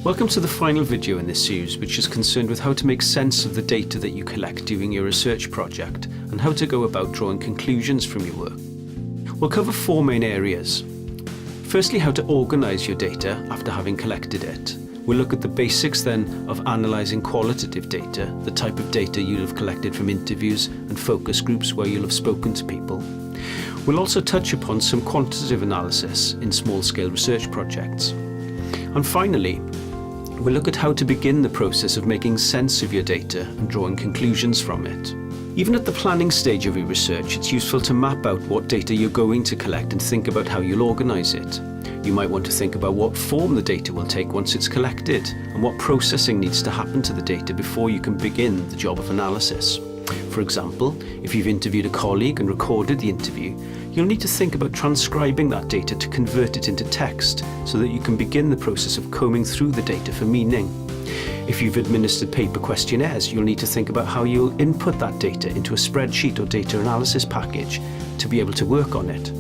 Welcome to the final video in this series, which is concerned with how to make sense of the data that you collect during your research project and how to go about drawing conclusions from your work. We'll cover four main areas. Firstly, how to organise your data after having collected it. We'll look at the basics then of analysing qualitative data, the type of data you'll have collected from interviews and focus groups where you'll have spoken to people. We'll also touch upon some quantitative analysis in small-scale research projects. And finally, we'll look at how to begin the process of making sense of your data and drawing conclusions from it. Even at the planning stage of your research, it's useful to map out what data you're going to collect and think about how you'll organise it. You might want to think about what form the data will take once it's collected and what processing needs to happen to the data before you can begin the job of analysis. For example, if you've interviewed a colleague and recorded the interview, you'll need to think about transcribing that data to convert it into text so that you can begin the process of combing through the data for meaning. If you've administered paper questionnaires, you'll need to think about how you'll input that data into a spreadsheet or data analysis package to be able to work on it.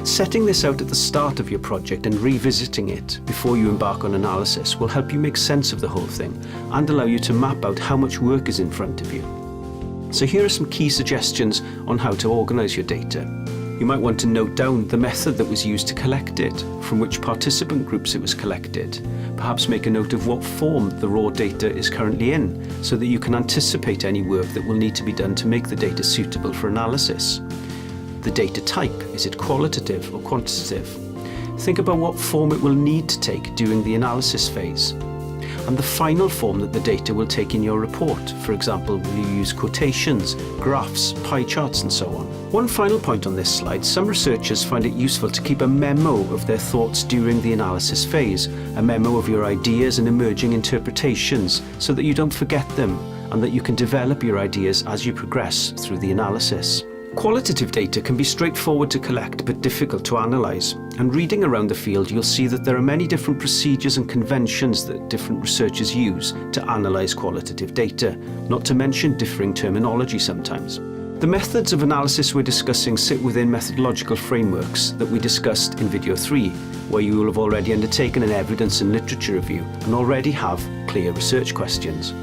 Setting this out at the start of your project and revisiting it before you embark on analysis will help you make sense of the whole thing and allow you to map out how much work is in front of you. So here are some key suggestions on how to organise your data. You might want to note down the method that was used to collect it, from which participant groups it was collected. Perhaps make a note of what form the raw data is currently in, so that you can anticipate any work that will need to be done to make the data suitable for analysis. The data type, is it qualitative or quantitative? Think about what form it will need to take during the analysis phase. And the final form that the data will take in your report. For example, will you use quotations, graphs, pie charts and so on. One final point on this slide, some researchers find it useful to keep a memo of their thoughts during the analysis phase, a memo of your ideas and emerging interpretations so that you don't forget them and that you can develop your ideas as you progress through the analysis. Qualitative data can be straightforward to collect but difficult to analyse, and reading around the field you'll see that there are many different procedures and conventions that different researchers use to analyse qualitative data, not to mention differing terminology sometimes. The methods of analysis we're discussing sit within methodological frameworks that we discussed in video 3, where you will have already undertaken an evidence and literature review and already have clear research questions.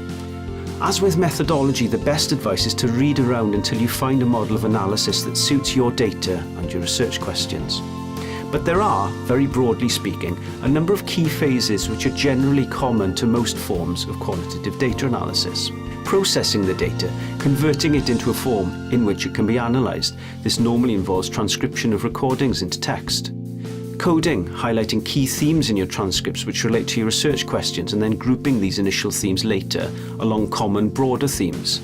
As with methodology, the best advice is to read around until you find a model of analysis that suits your data and your research questions. But there are, very broadly speaking, a number of key phases which are generally common to most forms of qualitative data analysis. Processing the data, converting it into a form in which it can be analysed. This normally involves transcription of recordings into text. Coding, highlighting key themes in your transcripts which relate to your research questions and then grouping these initial themes later along common broader themes.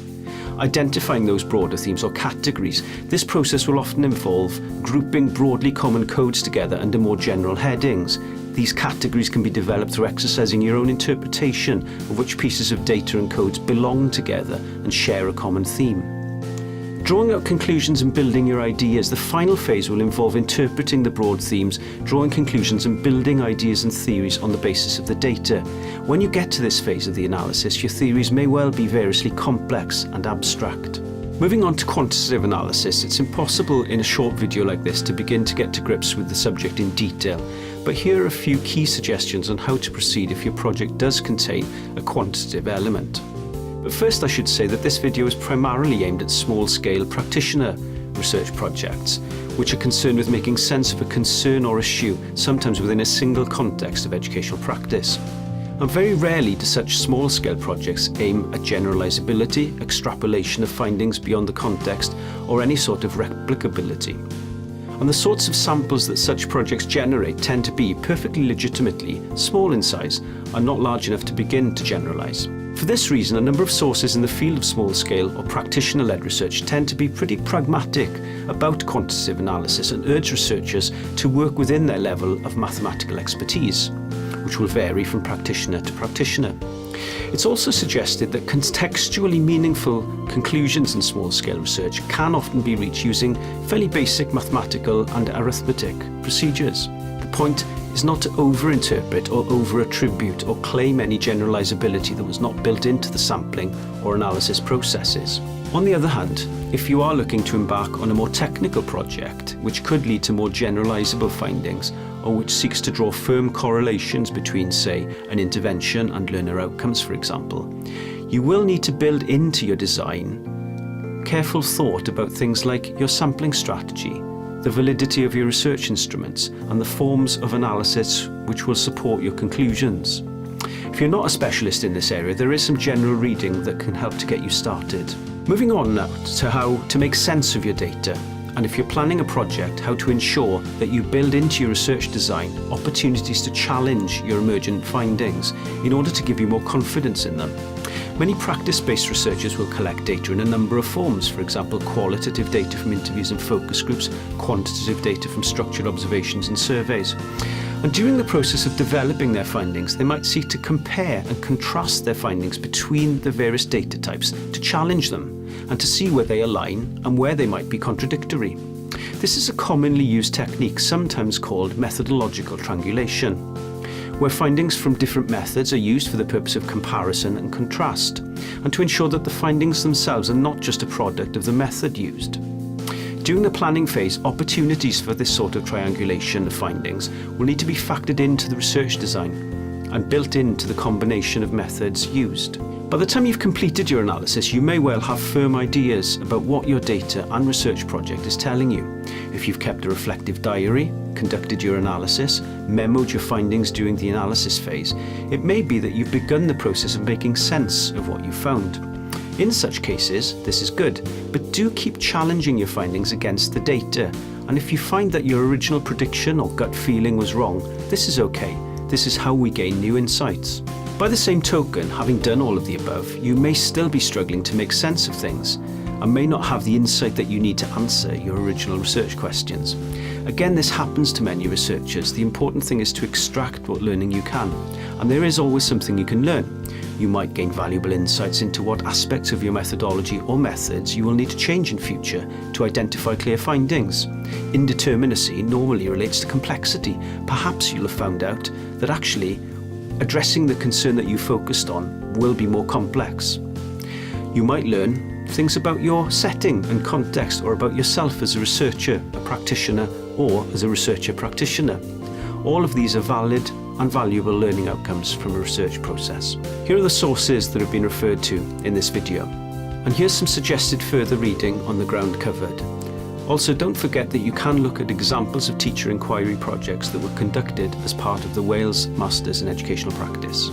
Identifying those broader themes or categories. This process will often involve grouping broadly common codes together under more general headings. These categories can be developed through exercising your own interpretation of which pieces of data and codes belong together and share a common theme. Drawing out conclusions and building your ideas, the final phase will involve interpreting the broad themes, drawing conclusions and building ideas and theories on the basis of the data. When you get to this phase of the analysis, your theories may well be variously complex and abstract. Moving on to quantitative analysis, it's impossible in a short video like this to begin to get to grips with the subject in detail, but here are a few key suggestions on how to proceed if your project does contain a quantitative element. But first I should say that this video is primarily aimed at small-scale practitioner research projects, which are concerned with making sense of a concern or issue, sometimes within a single context of educational practice. And very rarely do such small-scale projects aim at generalizability, extrapolation of findings beyond the context, or any sort of replicability. And the sorts of samples that such projects generate tend to be, perfectly legitimately, small in size and not large enough to begin to generalize. For this reason, a number of sources in the field of small-scale or practitioner-led research tend to be pretty pragmatic about quantitative analysis and urge researchers to work within their level of mathematical expertise, which will vary from practitioner to practitioner. It's also suggested that contextually meaningful conclusions in small-scale research can often be reached using fairly basic mathematical and arithmetic procedures. The point is not to over-interpret or over-attribute or claim any generalizability that was not built into the sampling or analysis processes. On the other hand, if you are looking to embark on a more technical project, which could lead to more generalizable findings, or which seeks to draw firm correlations between, say, an intervention and learner outcomes, for example, you will need to build into your design careful thought about things like your sampling strategy, the validity of your research instruments, and the forms of analysis which will support your conclusions. If you're not a specialist in this area, there is some general reading that can help to get you started. Moving on now to how to make sense of your data, and if you're planning a project, how to ensure that you build into your research design opportunities to challenge your emergent findings in order to give you more confidence in them. Many practice-based researchers will collect data in a number of forms, for example, qualitative data from interviews and focus groups, quantitative data from structured observations and surveys. And during the process of developing their findings, they might seek to compare and contrast their findings between the various data types to challenge them and to see where they align and where they might be contradictory. This is a commonly used technique, sometimes called methodological triangulation, where findings from different methods are used for the purpose of comparison and contrast, and to ensure that the findings themselves are not just a product of the method used. During the planning phase, opportunities for this sort of triangulation of findings will need to be factored into the research design and built into the combination of methods used. By the time you've completed your analysis, you may well have firm ideas about what your data and research project is telling you. If you've kept a reflective diary, conducted your analysis, memoed your findings during the analysis phase, it may be that you've begun the process of making sense of what you found. In such cases, this is good, but do keep challenging your findings against the data. And if you find that your original prediction or gut feeling was wrong, this is okay. This is how we gain new insights. By the same token, having done all of the above, you may still be struggling to make sense of things and may not have the insight that you need to answer your original research questions. Again, this happens to many researchers. The important thing is to extract what learning you can, and there is always something you can learn. You might gain valuable insights into what aspects of your methodology or methods you will need to change in future to identify clear findings. Indeterminacy normally relates to complexity. Perhaps you'll have found out that actually addressing the concern that you focused on will be more complex. You might learn things about your setting and context, or about yourself as a researcher, a practitioner, or as a researcher practitioner. All of these are valid and valuable learning outcomes from a research process. Here are the sources that have been referred to in this video. And here's some suggested further reading on the ground covered. Also, don't forget that you can look at examples of teacher inquiry projects that were conducted as part of the Wales Masters in Educational Practice.